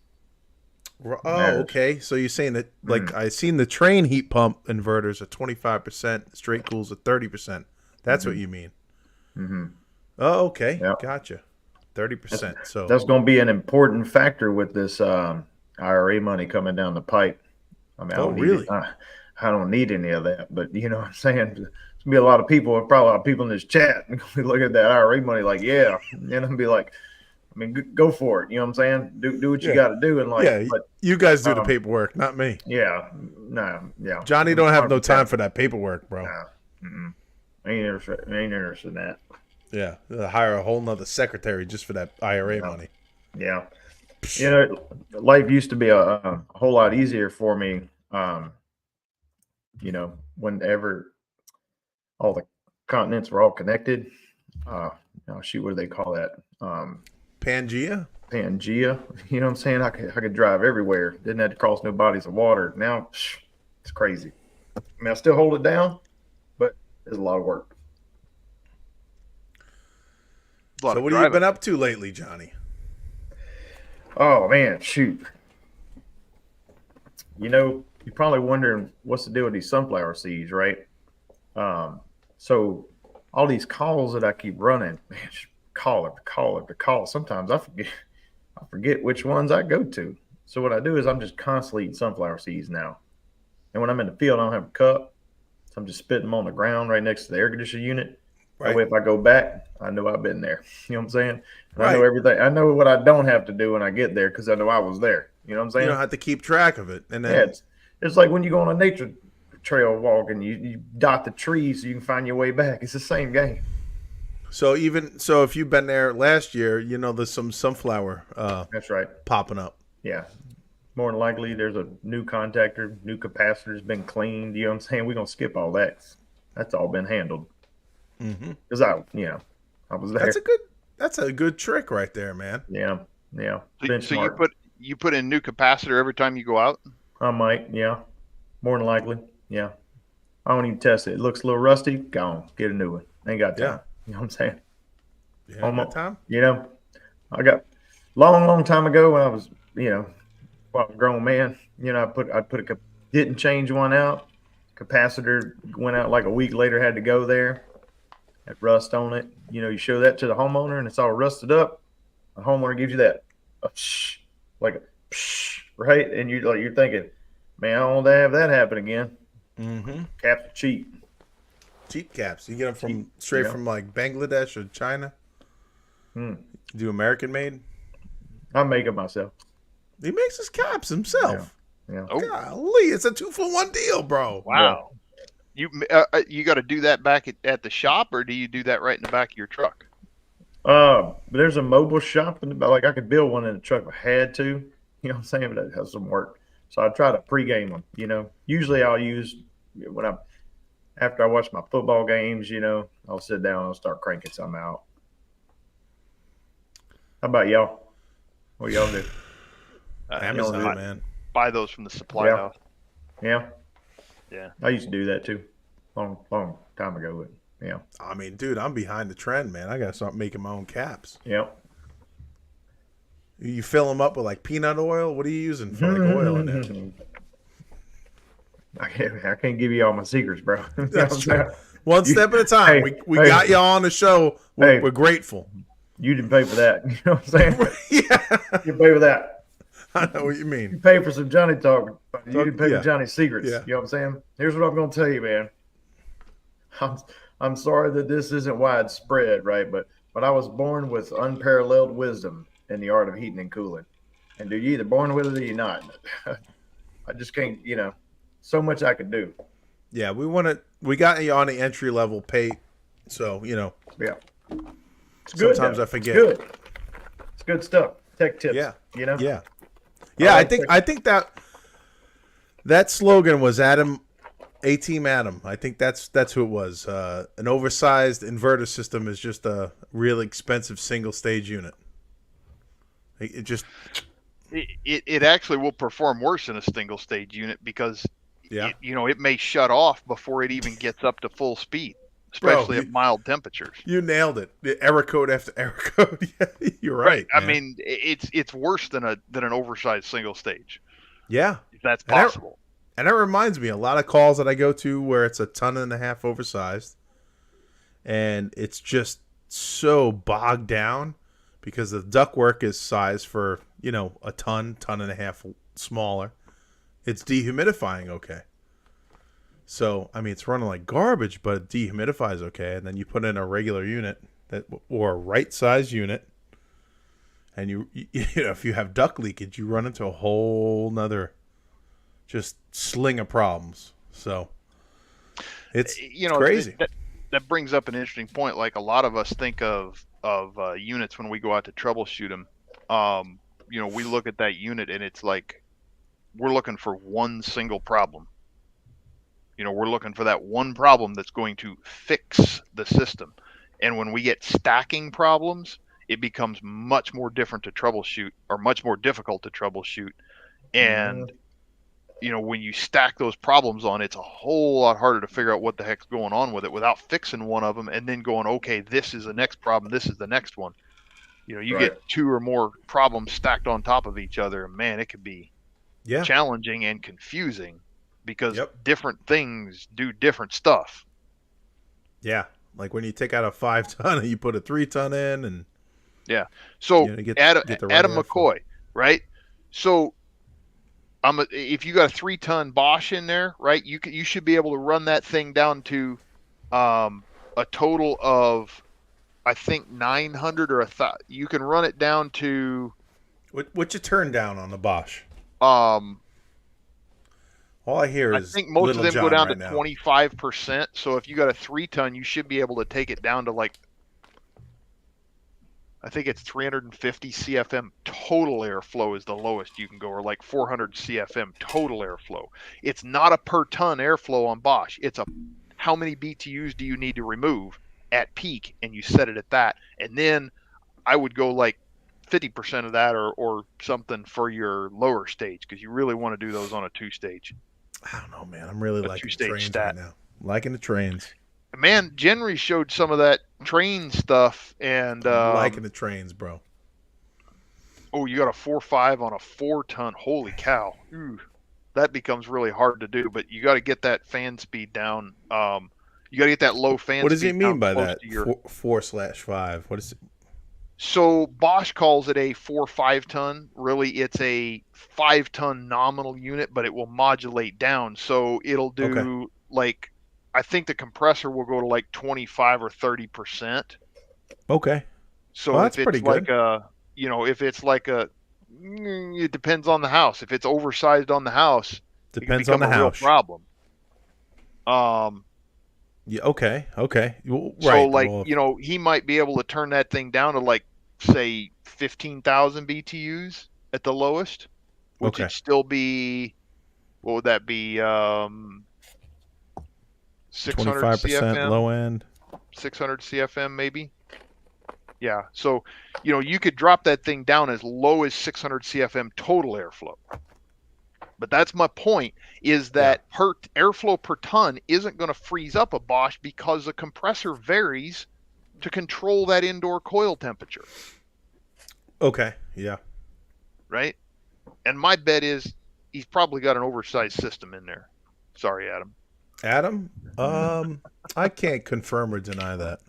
Oh, okay. So you're saying that, like, I seen the train heat pump inverters at 25%, straight cools at 30%. That's what you mean. Mm-hmm. Oh, okay. Yep. Gotcha. 30%. So that's going to be an important factor with this IRA money coming down the pipe. I mean, I don't need any of that, but you know what I'm saying? There's going to be a lot of people, probably a lot of people in this chat, going to be looking at that IRA money like, yeah, and I'll be like, I mean, go for it. You know what I'm saying? Do what you got to do. And but you guys do the paperwork, not me. Yeah. Johnny don't have no time for that paperwork, bro. Nah, ain't interested in that. Yeah, hire a whole nother secretary just for that IRA money. Yeah. Life used to be a whole lot easier for me. Whenever all the continents were all connected. Shoot, what do they call that? Pangea? Pangea. You know what I'm saying? I could drive everywhere. Didn't have to cross no bodies of water. Now, it's crazy. I mean, I still hold it down, but it's a lot of work. A lot So of what have you driving. been up to lately, Johnny? Oh man, shoot. You're probably wondering what's the deal with these sunflower seeds, right? So all these calls that I keep running, man, just call it, call it, the call. Sometimes I forget which ones I go to. So what I do is I'm just constantly eating sunflower seeds now. And when I'm in the field, I don't have a cup. So I'm just spitting them on the ground right next to the air conditioner unit. That Right. way, if I go back, I know I've been there. You know what I'm saying? And I know Right. everything. I know what I don't have to do when I get there because I know I was there. You know what I'm You saying? don't have to keep track of it. And then Yeah, it's like when you go on a nature trail walk and you dot the trees so you can find your way back. It's the same game. so if you've been there last year, there's some sunflower That's right. popping up. Yeah. More than likely, there's a new contactor, new capacitor's been cleaned. You know what I'm saying? We're going to skip all that. That's all been handled. Mm-hmm. Because I was there. That's a good trick right there, man. Yeah. So Benchmark. you put in new capacitor every time you go out? I might. Yeah. More than likely. Yeah. I don't even test it. It looks a little rusty. Gone. Get a new one. Ain't got time. Yeah. You know what I'm saying? Yeah, that time. I got long time ago when I was, a grown man, didn't change one out. Capacitor went out like a week later, had to go there. Had rust on it. You show that to the homeowner and it's all rusted up. The homeowner gives you that, right? And you're thinking, man, I don't want to have that happen again. Mm-hmm. Caps are cheap. Cheap caps. You get them straight from like Bangladesh or China. Do American made? I make it myself. He makes his caps himself. Yeah. Oh, Golly, it's a 2-for-1 deal, bro. wow. You got to do that back at the shop, or do you do that right in the back of your truck? There's a mobile shop, like I could build one in the truck if I had to. You know what I'm saying? But that has some work. So I try to pregame them. Usually I'll use after I watch my football games. I'll sit down and I'll start cranking some out. How about y'all? What y'all do? Amazon, man. Buy those from the supply house. Yeah. Yeah. I used to do that too, long time ago. But yeah. I mean, dude, I'm behind the trend, man. I gotta start making my own caps. Yeah. You fill them up with like peanut oil. What are you using for like oil in there? I can't give you all my secrets, bro. That's true. One step at a time. We got y'all on the show. We're grateful. You didn't pay for that. You know what I'm saying? Yeah. You pay for that. I know what you mean. You pay for some Johnny talk, but you didn't pay for Johnny's secrets. Yeah. You know what I'm saying? Here's what I'm going to tell you, man. I'm sorry that this isn't widespread, right? But I was born with unparalleled wisdom in the art of heating and cooling. And you're either born with it or you're not. I just can't, so much I could do. Yeah, we got you on the entry level pay, so Yeah. It's sometimes good, I forget. It's good stuff. Tech tips. Yeah. Yeah. Yeah, I think that slogan was A-Team Adam. I think that's who it was. An oversized inverter system is just a really expensive single stage unit. It actually will perform worse in a single stage unit because it may shut off before it even gets up to full speed, especially at mild temperatures. You nailed it. Error code after error code. Yeah, you're right. I mean, it's worse than an oversized single stage. Yeah, if that's possible. And that reminds me, a lot of calls that I go to where it's 1.5 tons oversized, and it's just so bogged down because the ductwork is sized for 1.5 tons smaller. It's dehumidifying okay. So I mean, it's running like garbage, but it dehumidifies okay. And then you put in a regular unit or a right size unit, and you if you have duct leakage, you run into a whole nother just sling of problems. So it's crazy. that brings up an interesting point. Like, a lot of us think of units when we go out to troubleshoot them. We look at that unit and it's like we're looking for one single problem. We're looking for that one problem that's going to fix the system. And when we get stacking problems, it becomes much more different to troubleshoot, or much more difficult to troubleshoot. And when you stack those problems on, it's a whole lot harder to figure out what the heck's going on with it without fixing one of them and then going, okay, this is the next problem, this is the next one. You Right. get two or more problems stacked on top of each other, and man, it could be Yeah. challenging and confusing because Yep. different things do different stuff. Yeah. Like when you take out a 5-ton and you put a 3-ton in, and Yeah. So get Adam the right airflow. McCoy, right? So if you got a 3-ton Bosch in there, right? You should be able to run that thing down to a total of, I think, 900 or 1,000. You can run it down to What you turn down on the Bosch? um All I hear I is think most of Little them John go down right to now. 25%. So if you got a 3-ton, you should be able to take it down to, like, I think it's 350 CFM total airflow is the lowest you can go, or like 400 CFM total airflow. It's not a per ton airflow on Bosch. It's a how many BTUs do you need to remove at peak, and you set it at that. And then I would go like 50% of that or something for your lower stage, because you really want to do those on a 2-stage. I don't know, man. I'm really A liking the two-stage trains stat. right now. Liking the trains. Man, Genry showed some of that train stuff, and I'm liking the trains, bro. oh, you got a 4.5 on a 4-ton. Holy cow. Ooh, that becomes really hard to do, but you got to get that fan speed down. You got to get that low fan What does speed he mean down by close that? to your... 4/5. What is it? So Bosch calls it a 4.5 ton. Really, it's a 5-ton nominal unit, but it will modulate down. So it'll do like, I think the compressor will go to like 25 or 30%. Okay. So Well, if that's pretty it's like good. if it's like it depends on the house. If it's oversized on the house, it can Depends on become the a real house. problem. Yeah. Okay. Well, So right. like, Well, he might be able to turn that thing down to, like, say 15,000 BTUs at the lowest, which okay. would still be, what would that be? 600 25% CFM, low end. 600 CFM maybe. Yeah. So, you could drop that thing down as low as 600 CFM total airflow. But that's my point, is that per airflow per ton isn't going to freeze up a Bosch because the compressor varies to control that indoor coil temperature. Okay. Yeah. Right? And my bet is he's probably got an oversized system in there. Sorry, Adam. Adam, I can't confirm or deny that.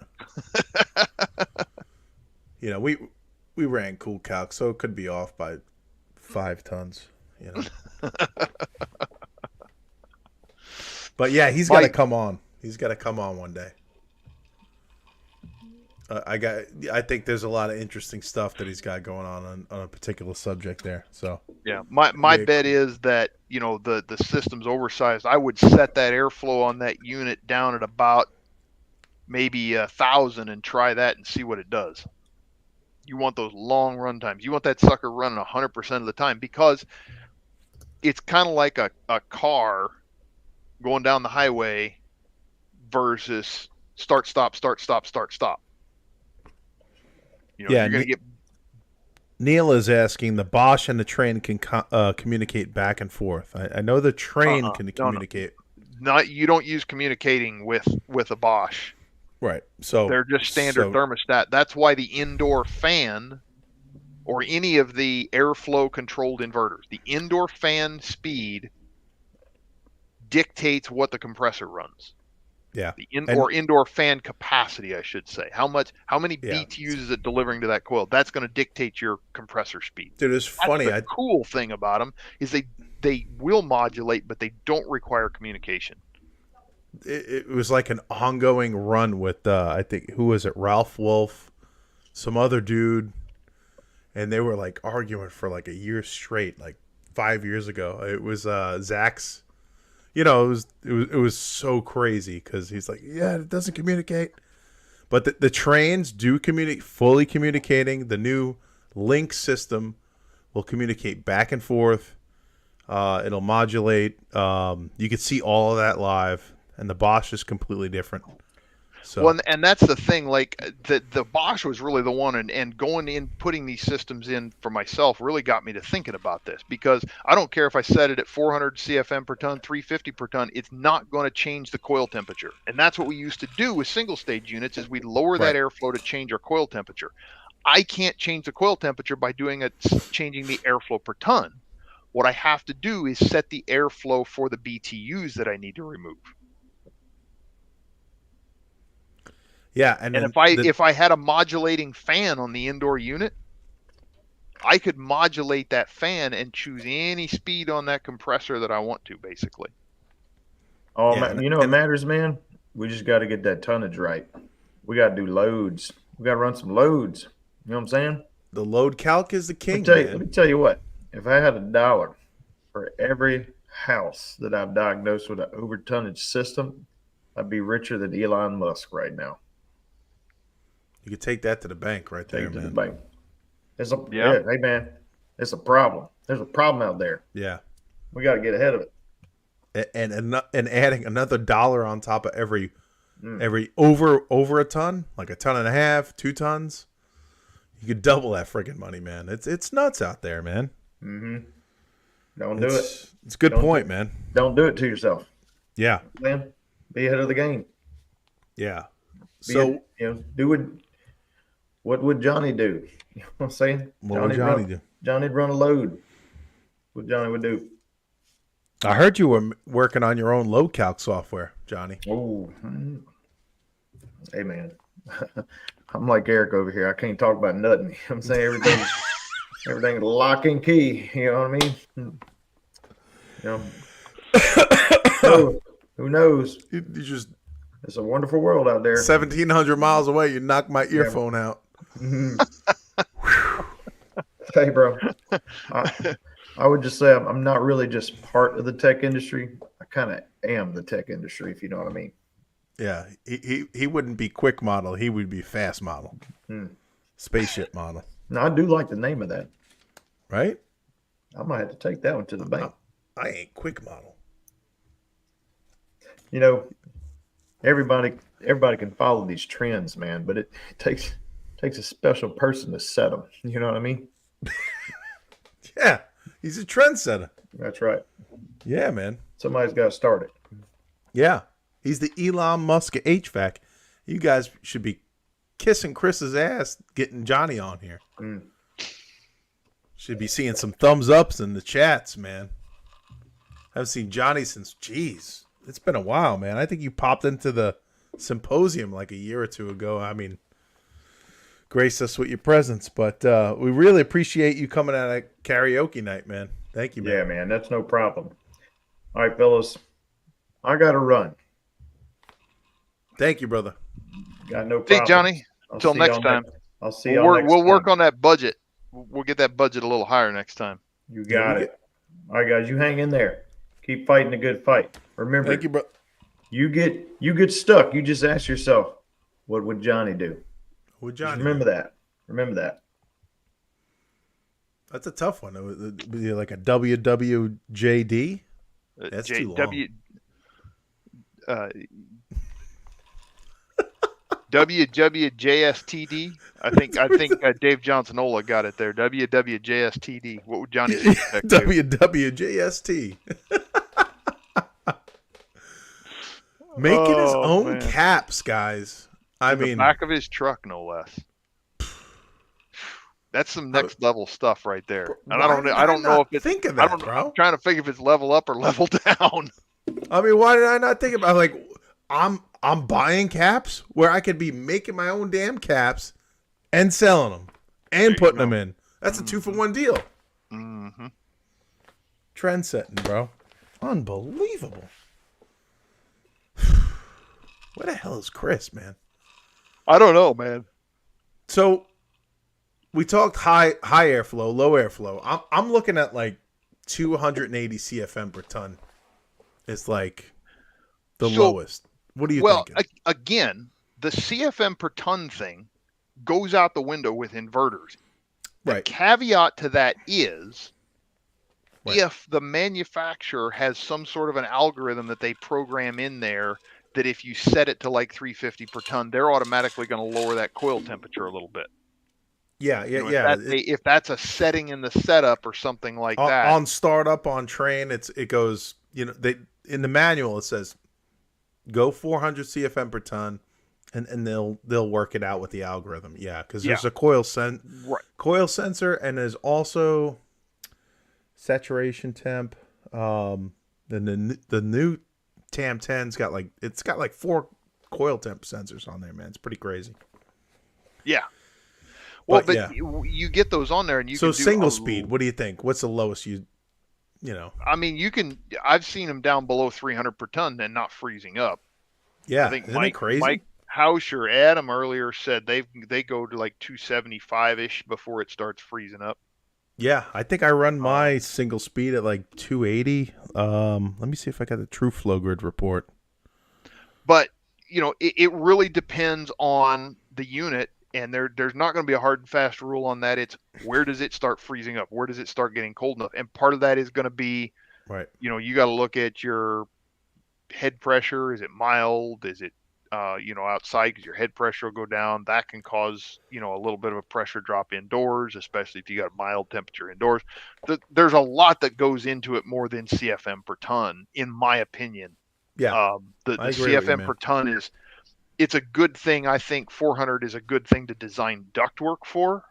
We ran cool calc, so it could be off by 5 tons. But yeah, he's got to come on. He's got to come on one day. I think there's a lot of interesting stuff that he's got going on a particular subject there. So yeah, my bet is that the system's oversized. I would set that airflow on that unit down at about maybe 1,000 and try that and see what it does. You want those long run times. You want that sucker running 100% of the time, because it's kind of like a car going down the highway versus start, stop, start, stop, start, stop. You're going to get... Neil is asking, the Bosch and the train can communicate back and forth. I know the train can communicate. No, you don't use communicating with a Bosch. Right. So they're just standard thermostat. That's why the indoor fan, or any of the airflow controlled inverters, the indoor fan speed dictates what the compressor runs. Yeah. Or indoor fan capacity, I should say. How many BTUs is it delivering to that coil? That's going to dictate your compressor speed. Dude, it's funny. The cool thing about them is they will modulate, but they don't require communication. It was like an ongoing run with I think, who was it? Ralph Wolf, some other dude, and they were like arguing for like a year straight, like 5 years ago. It was Zach's it was so crazy because he's like, yeah, it doesn't communicate. But the trains do communicate, fully communicating. The new link system will communicate back and forth. It'll modulate. You can see all of that live, and the Bosch is completely different. So, Well, and that's the thing. Like the Bosch was really the one, and going in, putting these systems in for myself really got me to thinking about this, because I don't care if I set it at 400 CFM per ton, 350 per ton. It's not going to change the coil temperature, and that's what we used to do with single stage units. Is we'd lower that airflow to change our coil temperature. I can't change the coil temperature by changing the airflow per ton. What I have to do is set the airflow for the BTUs that I need to remove. yeah, And if I had a modulating fan on the indoor unit, I could modulate that fan and choose any speed on that compressor that I want to, basically. Oh, yeah, you know what matters, man? We just got to get that tonnage right. We got to do loads. We got to run some loads. You know what I'm saying? The load calc is the king, let me tell you what. If I had $1 for every house that I've diagnosed with an over tonnage system, I'd be richer than Elon Musk right now. You could take that to the bank right there, man. To the bank. Hey, man, it's a problem. There's a problem out there. Yeah. We got to get ahead of it. And adding another $1 on top of every over a ton, like a ton and a half, 2 tons, you could double that freaking money, man. It's nuts out there, man. Mm-hmm. Don't do it. It's a good point, man. Don't do it to yourself. Yeah. Man, be ahead of the game. Yeah. Do what would Johnny do? You know what I'm saying? What would Johnny do? Johnny'd run a load. What Johnny would do. I heard you were working on your own load calc software, Johnny. Oh, hey, man. I'm like Eric over here. I can't talk about nothing. You know what I'm saying? Everything's lock and key. You know what I mean? Who knows? You just... It's a wonderful world out there. 1,700 miles away, you knocked my earphone out. Mm-hmm. Hey, bro. I would just say I'm not really just part of the tech industry. I kind of am the tech industry, if you know what I mean. Yeah, he wouldn't be quick model. He would be fast model. Spaceship model. No, I do like the name of that. Right? I might have to take that one to the bank. I ain't quick model. You know, everybody can follow these trends, man, but it takes a special person to set them. You know what I mean? Yeah, he's a trendsetter. That's right. Yeah, man. Somebody's got to start it. Yeah, he's the Elon Musk of HVAC. You guys should be kissing Chris's ass getting Johnny on here. Should be seeing some thumbs ups in the chats, man. Haven't seen Johnny since, geez, it's been a while, man. I think you popped into the symposium like a year or two ago. I mean, grace us with your presence, but we really appreciate you coming out at karaoke night, man. Thank you, man. Yeah, man, that's no problem. All right, fellas, I got to run. Thank you, brother. Got no problem. See, Johnny, until next time. I'll see you next time. We'll work on that budget. We'll get that budget a little higher next time. You got it. All right, guys, you hang in there. Keep fighting a good fight. Remember, thank you, bro. You get stuck. You just ask yourself, what would Johnny do? Would Johnny remember that? Remember that. That's a tough one. It would be like a WWJD. That's too long. WWJSTD. I think Dave Johnsonola got it there. WWJSTD. What would Johnny say? WWJST. Making his own caps, guys. I mean, the back of his truck, no less. That's some next level stuff right there. And I don't know if it's. Think of that, bro. I'm trying to figure if it's level up or level down. I mean, why did I not think about I'm buying caps where I could be making my own damn caps and selling them and putting them in. That's a 2-for-1 deal. Mm-hmm. Trend setting, bro. Unbelievable. Where the hell is Chris, man? I don't know, man. So we talked high airflow, low airflow. I'm looking at like 280 CFM per ton is like the So, lowest. What are you well, thinking? again, the CFM per ton thing goes out the window with inverters. The Right. caveat to that is Right. if the manufacturer has some sort of an algorithm that they program in there that if you set it to like 350 per ton, they're automatically going to lower that coil temperature a little bit. Yeah. You Yeah. know, Yeah. if that's a setting in the setup or something like that. On startup on train, it goes. They in the manual it says go 400 CFM per ton, and they'll work it out with the algorithm. Yeah, because Yeah, there's a right. coil sensor, and there's also saturation temp. Then the new TAM 10's got like 4 coil temp sensors on there, man. It's pretty crazy. Yeah. Well, But but yeah. you get those on there and you So can do single speed, what do you think? What's the lowest you know? I mean, you can. I've seen them down below 300 per ton and not freezing up. I Yeah, think isn't it Mike crazy? House or Adam earlier said they go to like 275 ish before it starts freezing up. Yeah, I think I run Uh, my single speed at like 280. Let me see if I got the true flow grid report. but it really depends on the unit, and there's not going to be a hard and fast rule on that. It's where does it start freezing up? Where does it start getting cold enough? And part of that is going to be, Right. you got to look at your head pressure. Is it mild? Is it outside because your head pressure will go down? That can cause a little bit of a pressure drop indoors, especially if you got a mild temperature indoors. There's a lot that goes into it more than CFM per ton, in my opinion. Yeah, The I agree with you, CFM per man. ton it's a good thing. I think 400 is a good thing to design ductwork for,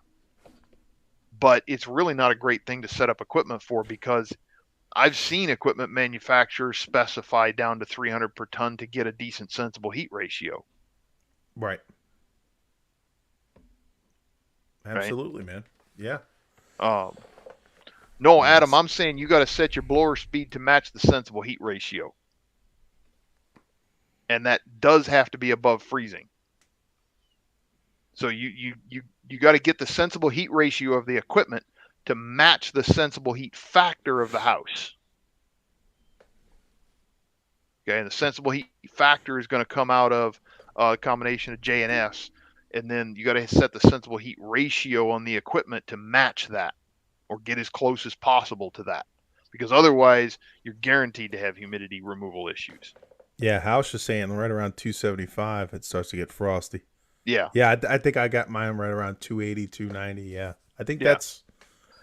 but it's really not a great thing to set up equipment for because I've seen equipment manufacturers specify down to 300 per ton to get a decent, sensible heat ratio. Right. Right? Absolutely, man. Yeah. Um, no, Adam, Yes. I'm saying you got to set your blower speed to match the sensible heat ratio, and that does have to be above freezing. So you got to get the sensible heat ratio of the equipment to match the sensible heat factor of the house. Okay, and the sensible heat factor is going to come out of a combination of J and S, and then you got to set the sensible heat ratio on the equipment to match that, or get as close as possible to that, because otherwise you're guaranteed to have humidity removal issues. Yeah, House is saying right around 275 it starts to get frosty. Yeah, Yeah, I think I got mine right around 280, 290. Yeah. I think yeah.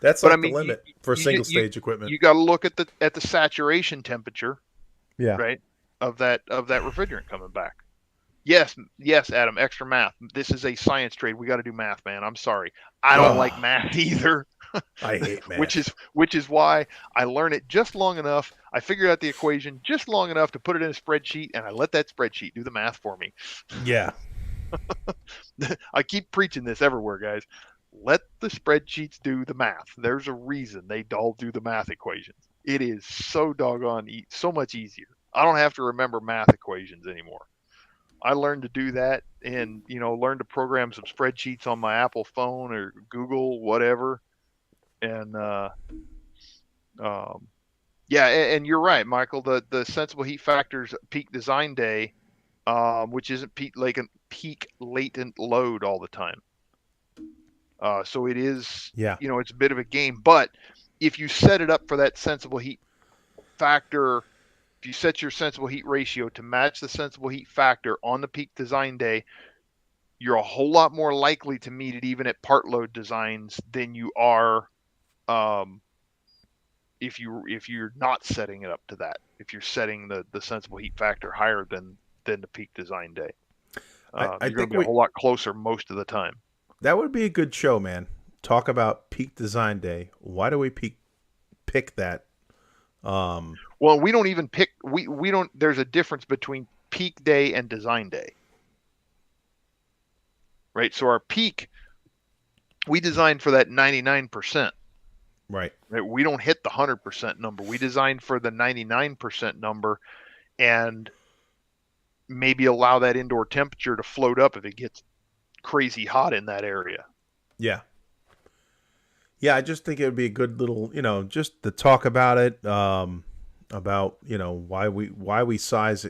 that's But I like the mean, limit for you single stage equipment. you got to look at the saturation temperature, Yeah. right, of that refrigerant coming back. Yes, yes, Adam. Extra math. This is a science trade. We got to do math, man. I'm sorry. I don't like Oh, math either. I hate which math. is which is why I learn it just long enough. I figured out the equation just long enough to put it in a spreadsheet, and I let that spreadsheet do the math for me. Yeah. I keep preaching this everywhere, guys. Let the spreadsheets do the math. There's a reason they all do the math equations. It is so doggone so much easier. I don't have to remember math equations anymore. I learned to do that and learned to program some spreadsheets on my Apple phone or Google, whatever. And um, yeah, and you're right, Michael. The sensible heat factors peak design day, which isn't peak latent load all the time. So it is, Yeah. it's a bit of a game. But if you set it up for that sensible heat factor, if you set your sensible heat ratio to match the sensible heat factor on the peak design day, you're a whole lot more likely to meet it even at part load designs than you are if you're not setting it up to that. If you're setting the sensible heat factor higher than the peak design day, I you're going think to be a whole lot closer most of the time. that would be a good show, man. Talk about peak design day. Why do we pick that? Well, we don't even pick. We don't. There's a difference between peak day and design day, right? So our peak, we designed for that 99%. Right. Right? We don't hit the 100% number. We designed for the 99% number, and maybe allow that indoor temperature to float up if it gets crazy hot in that area. Yeah. Yeah, I just think it would be a good little, just to talk about it. about why we size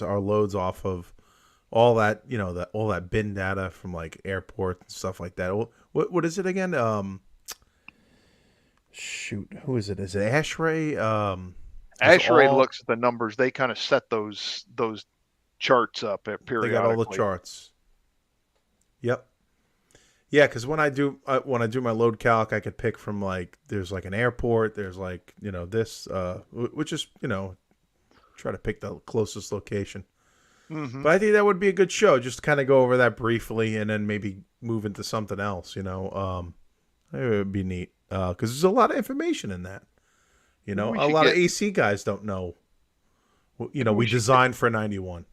our loads off of all that all that bin data from like airport and stuff like that. What is it again? Shoot, who is it? Is it ASHRAE? It's ASHRAE all looks at the numbers. They kind of set those charts up they got all the periodically. charts. Yep. Yeah, because when I do my load calc, I could pick from like there's like an airport, there's like this, which is try to pick the closest location. Hmm. But I think that would be a good show, just to kind of go over that briefly, and then maybe move into something else. It would be neat because there's a lot of information in that. Maybe we A should lot of get AC guys don't know. maybe we We should get designed for 91.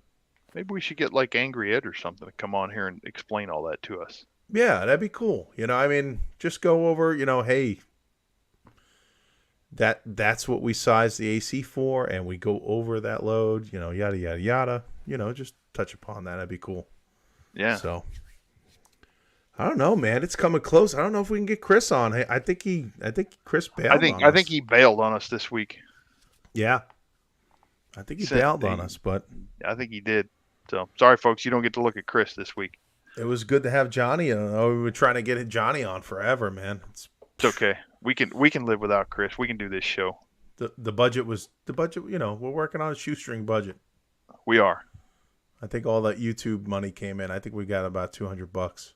maybe we should get like Angry Ed or something to come on here and explain all that to us. Yeah, that'd be cool. I mean, just go over. Hey, that's what we size the AC for, and we go over that load. Yada yada yada. Just touch upon that. That'd be cool. Yeah. So I don't know, man. It's coming close. I don't know if we can get Chris on. I think Chris bailed on us. I think he bailed on us this week. Yeah, I think he Sent bailed on the- us, but I think he did. So sorry, folks, you don't get to look at Chris this week. it was good to have Johnny on. Oh, we were trying to get Johnny on forever, man. It's okay. We can live without Chris. We can do this show. The budget was the budget. We're working on a shoestring budget. We are. I think all that YouTube money came in. I think we got about $200.